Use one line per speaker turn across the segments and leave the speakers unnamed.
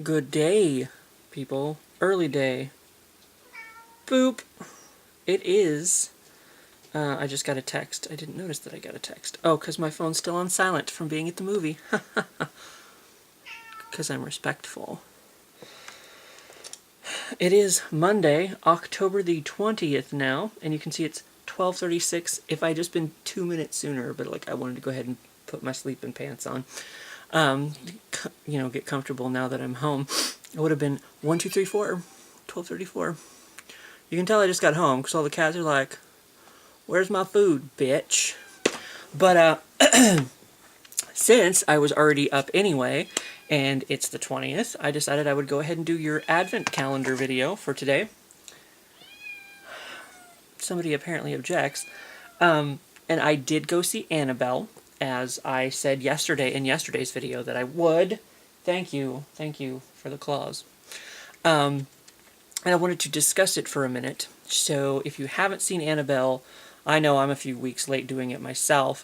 Good day, people. Early day. Boop. It is. I just got a text. I didn't notice that I got a text. Oh, because my phone's still on silent from being at the movie. Because I'm respectful. It is Monday, October the 20th now, and you can see it's 12:36. If I had just been 2 minutes sooner, but I wanted to go ahead and put my sleeping pants on. Get comfortable now that I'm home. It would have been 1, 2, 3, 4, 12:34. You can tell I just got home because all the cats are like, "Where's my food, bitch?" But since I was already up anyway, and it's the 20th, I decided I would go ahead and do your advent calendar video for today. Somebody apparently objects. And I did go see Annabelle, as I said yesterday in yesterday's video that I would. Thank you for the claws. And I wanted to discuss it for a minute. So if you haven't seen Annabelle, I know I'm a few weeks late doing it myself,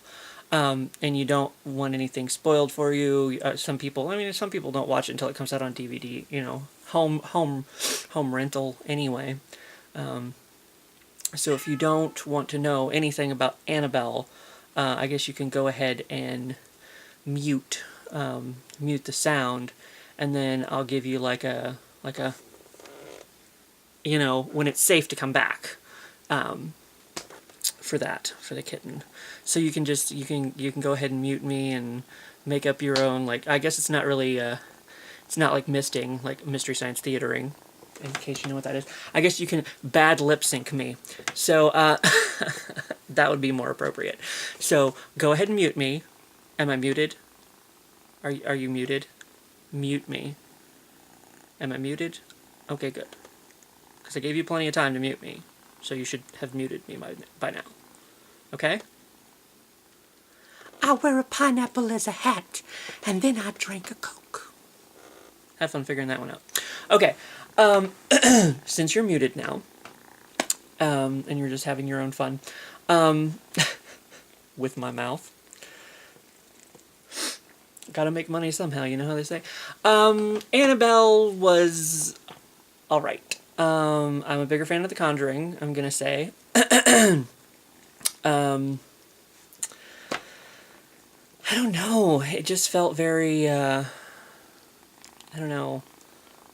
and you don't want anything spoiled for you. Some people don't watch it until it comes out on DVD. Home rental anyway. So if you don't want to know anything about Annabelle, I guess you can go ahead and mute the sound, and then I'll give you like a when it's safe to come back for the kitten. So you can go ahead and mute me and make up your own, I guess it's not really it's not like misting, like Mystery Science Theatering, in case you know what that is. I guess you can bad lip sync me. So that would be more appropriate. So go ahead and mute me. Am I muted? Are you muted? Mute me. Am I muted? Okay, good. Because I gave you plenty of time to mute me. So you should have muted me by now. Okay?
I wear a pineapple as a hat, and then I drink a Coke.
Have fun figuring that one out. Okay. Since you're muted now, and you're just having your own fun, with my mouth. Gotta make money somehow, you know how they say. Annabelle was alright. I'm a bigger fan of The Conjuring, I'm gonna say. I don't know. It just felt very, I don't know,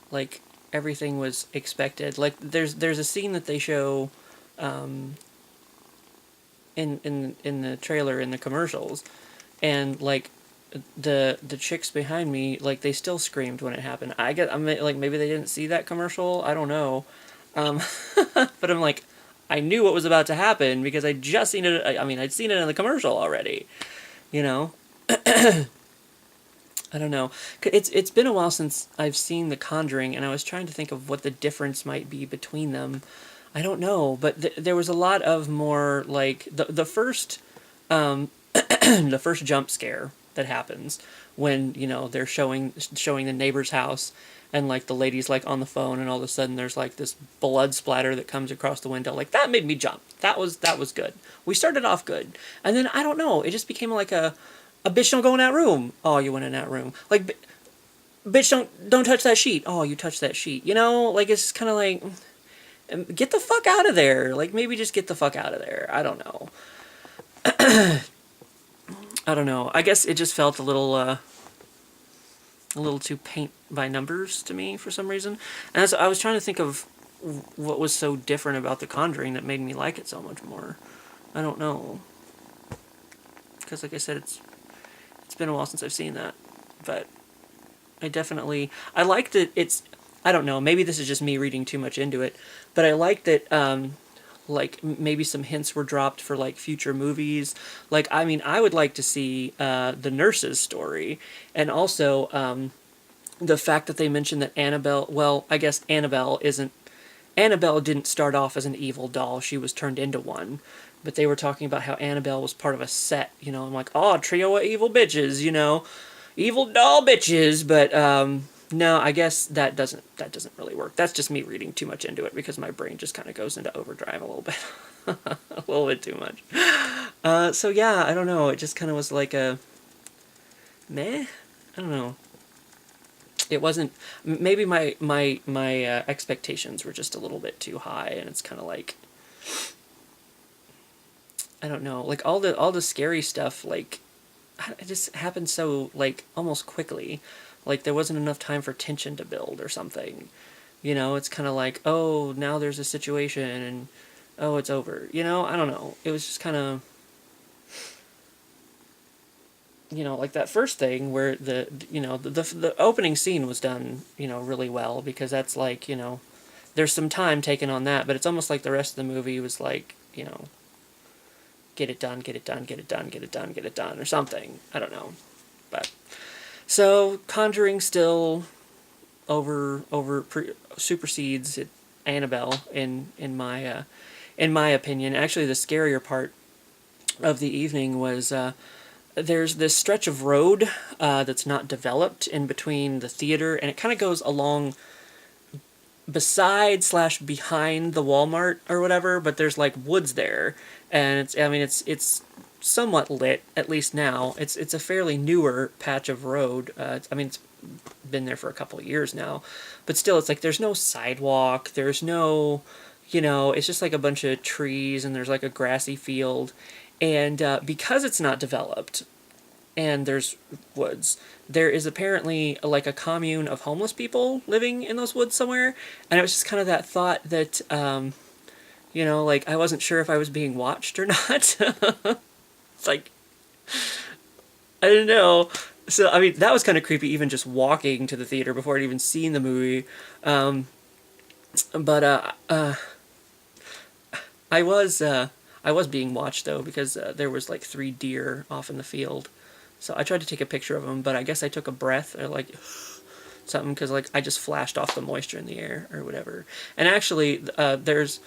like everything was expected. Like there's a scene that they show in the trailer, in the commercials, and the chicks behind me, they still screamed when it happened. I mean, maybe they didn't see that commercial, I don't know. But I'm like, I knew what was about to happen because I'd just seen it. I'd seen it in the commercial already, I don't know. It's been a while since I've seen The Conjuring, and I was trying to think of what the difference might be between them. I don't know, but there was a lot of more, the first the first jump scare that happens when they're showing the neighbor's house, and the lady's on the phone, and all of a sudden there's this blood splatter that comes across the window. That made me jump. That was good. We started off good, and then I don't know, it just became a bitch, don't go in that room. Oh, you went in that room. Bitch, don't touch that sheet. Oh, you touched that sheet. It's kind of get the fuck out of there. Maybe just get the fuck out of there. I don't know. I don't know. I guess it just felt a little too paint by numbers to me for some reason. And I was trying to think of what was so different about The Conjuring that made me like it so much more. I don't know. Because like I said, it's been a while since I've seen that. But I liked that I don't know, maybe this is just me reading too much into it, but I liked that maybe some hints were dropped for future movies. I would like to see the nurse's story, and also the fact that they mentioned that I guess Annabelle didn't start off as an evil doll, she was turned into one. But they were talking about how Annabelle was part of a set, I'm like, oh, a trio of evil bitches, evil doll bitches, but no, I guess that doesn't really work. That's just me reading too much into it because my brain just kind of goes into overdrive a little bit. A little bit too much. So yeah, I don't know, it just kind of was like a meh? I don't know. it wasn't. Maybe my expectations were just a little bit too high, and it's kind of like, I don't know, like all the scary stuff, like it just happened so like almost quickly, like there wasn't enough time for tension to build or something. It's kind of like, oh, now there's a situation and oh, it's over. I don't know. It was just kind of, like that first thing where the opening scene was done, really well, because that's like, there's some time taken on that, but it's almost like the rest of the movie was like, get it done, get it done, get it done, get it done, get it done, or something. I don't know. But so Conjuring still supersedes Annabelle in my opinion. Actually, the scarier part of the evening was there's this stretch of road that's not developed in between the theater, and it kind of goes along beside slash behind the Walmart or whatever, but there's like woods there, and it's somewhat lit, at least now. It's a fairly newer patch of road. It's been there for a couple of years now, but still, it's like there's no sidewalk, there's no, it's just like a bunch of trees, and there's like a grassy field, and because it's not developed and there's woods, there is apparently like a commune of homeless people living in those woods somewhere, and it was just kind of that thought that like I wasn't sure if I was being watched or not. It's like, I don't know. So that was kind of creepy, even just walking to the theater before I'd even seen the movie. But I was being watched though, because there was like 3 deer off in the field. So I tried to take a picture of them, but I guess I took a breath or like something, because like I just flashed off the moisture in the air or whatever. And actually, there's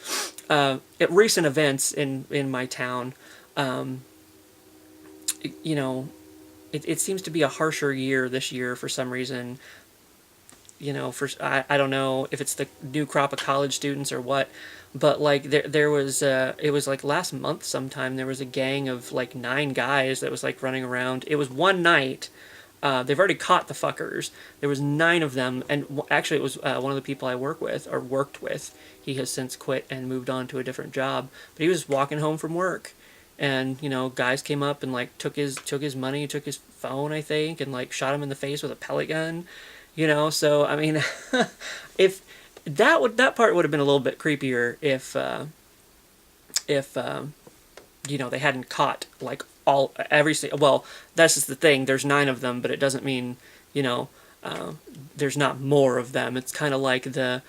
at recent events in my town. It seems to be a harsher year this year for some reason. I don't know if it's the new crop of college students or what, but like there was it was like last month sometime, there was a gang of like 9 guys that was like running around. It was one night. They've already caught the fuckers. There was 9 of them, and actually it was one of the people I worked with. He has since quit and moved on to a different job, but he was walking home from work, and guys came up and like took his money, took his phone, I think, and like shot him in the face with a pellet gun. So if that part would have been a little bit creepier if they hadn't caught like well, that's just the thing, there's 9 of them, but it doesn't mean there's not more of them. It's kind of like the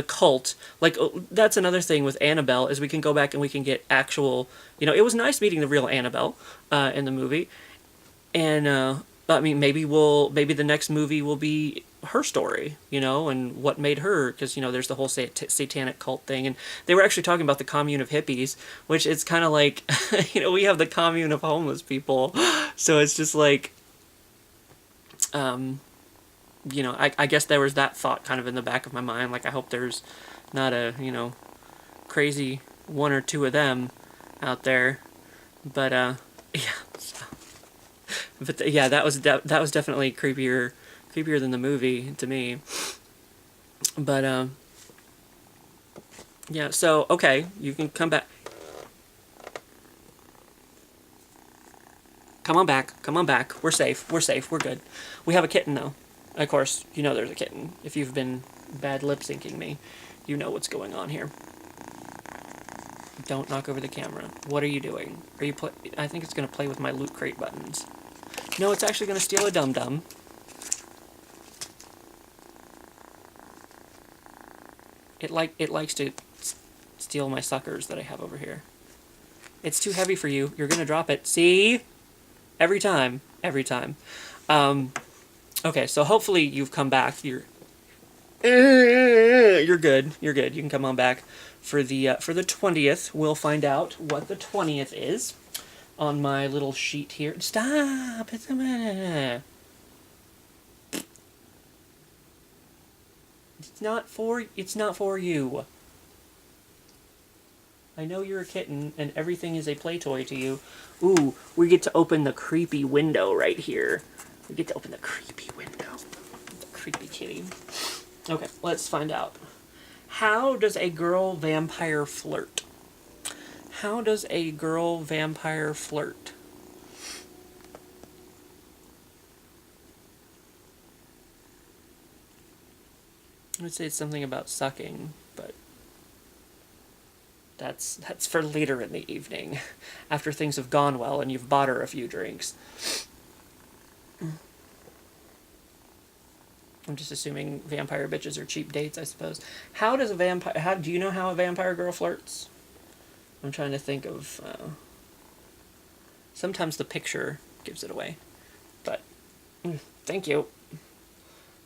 cult. Like, that's another thing with Annabelle, is we can go back and we can get actual, it was nice meeting the real Annabelle in the movie, and maybe the next movie will be her story, and what made her, because there's the whole satanic cult thing, and they were actually talking about the commune of hippies, which it's kind of like we have the commune of homeless people, so it's just like I guess there was that thought kind of in the back of my mind, like I hope there's not a crazy 1 or 2 of them out there, but yeah. But yeah, that was definitely creepier than the movie to me. But yeah. So okay, you can come back. Come on back. We're safe. We're good. We have a kitten though. Of course, there's a kitten. If you've been bad lip syncing me, you know what's going on here. Don't knock over the camera. What are you doing? Are you I think it's gonna play with my loot crate buttons. No, it's actually going to steal a dum-dum. It likes to steal my suckers that I have over here. It's too heavy for you. You're going to drop it. See? Every time. Okay, so hopefully you've come back. You're good. You can come on back for the 20th. We'll find out what the 20th is on my little sheet here. Stop! It's not for you. I know you're a kitten and everything is a play toy to you. Ooh, we get to open the creepy window right here. We get to open the creepy window. ready. Okay, let's find out. How does a girl vampire flirt? How does a girl vampire flirt? I would say it's something about sucking, but that's for later in the evening, after things have gone well and you've bought her a few drinks. I'm just assuming vampire bitches are cheap dates, I suppose. How does a vampire... How do you know how a vampire girl flirts? I'm trying to think of... sometimes the picture gives it away. But, thank you.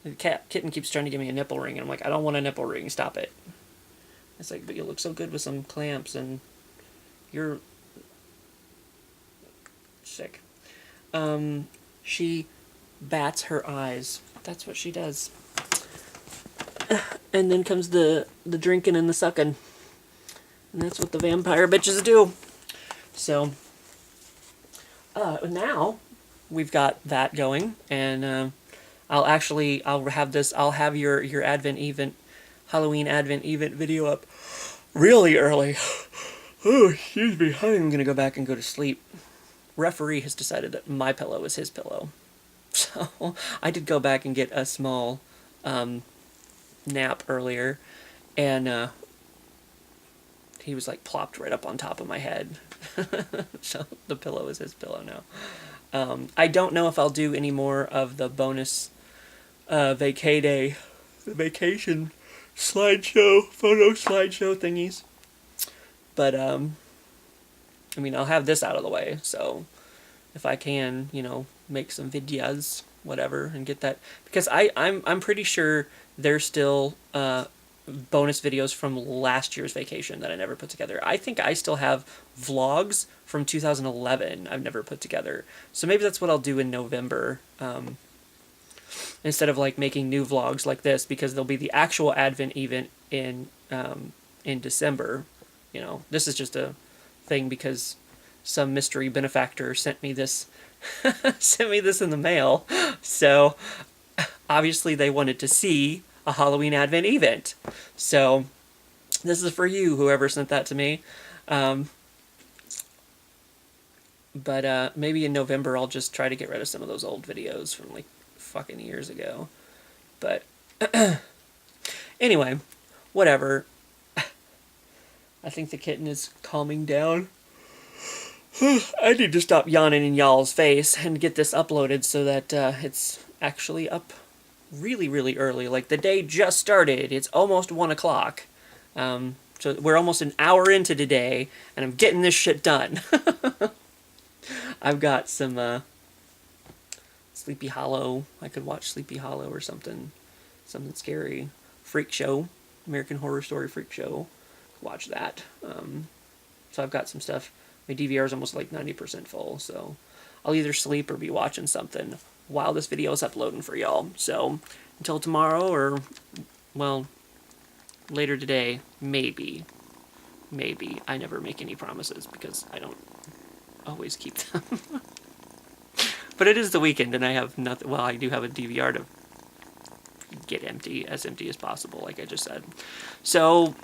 The kitten keeps trying to give me a nipple ring, and I'm like, I don't want a nipple ring, stop it. It's like, but you look so good with some clamps, and you're... sick. She bats her eyes. That's what she does. And then comes the drinking and the sucking. And that's what the vampire bitches do. So, now we've got that going, and I'll have your Advent event, Halloween Advent event video up really early. Oh, excuse me. I'm gonna go back and go to sleep. Referee has decided that my pillow is his pillow. So I did go back and get a small nap earlier, and he was like plopped right up on top of my head. So the pillow is his pillow now. I don't know if I'll do any more of the bonus vacation slideshow, photo slideshow thingies. But I mean, I'll have this out of the way, so if I can, make some videos, whatever, and get that, because I'm pretty sure there's still bonus videos from last year's vacation that I never put together. I think I still have vlogs from 2011 I've never put together. So maybe that's what I'll do in November, instead of like making new vlogs like this, because there'll be the actual Advent event in December. This is just a thing because some mystery benefactor sent me this in the mail. So obviously they wanted to see a Halloween Advent event. So this is for you, whoever sent that to me. But maybe in November I'll just try to get rid of some of those old videos from like fucking years ago. But anyway, whatever. I think the kitten is calming down. I need to stop yawning in y'all's face and get this uploaded so that it's actually up really, really early. Like, the day just started. It's almost 1 o'clock. So we're almost an hour into today, and I'm getting this shit done. I've got some Sleepy Hollow. I could watch Sleepy Hollow or something. Something scary. Freak Show. American Horror Story Freak Show. Watch that. So I've got some stuff. My DVR is almost like 90% full, so I'll either sleep or be watching something while this video is uploading for y'all. So until tomorrow, or, well, later today, maybe. I never make any promises because I don't always keep them. But it is the weekend, and I have nothing. Well, I do have a DVR to get empty as possible, like I just said. So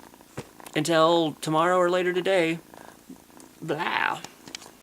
until tomorrow or later today, blah.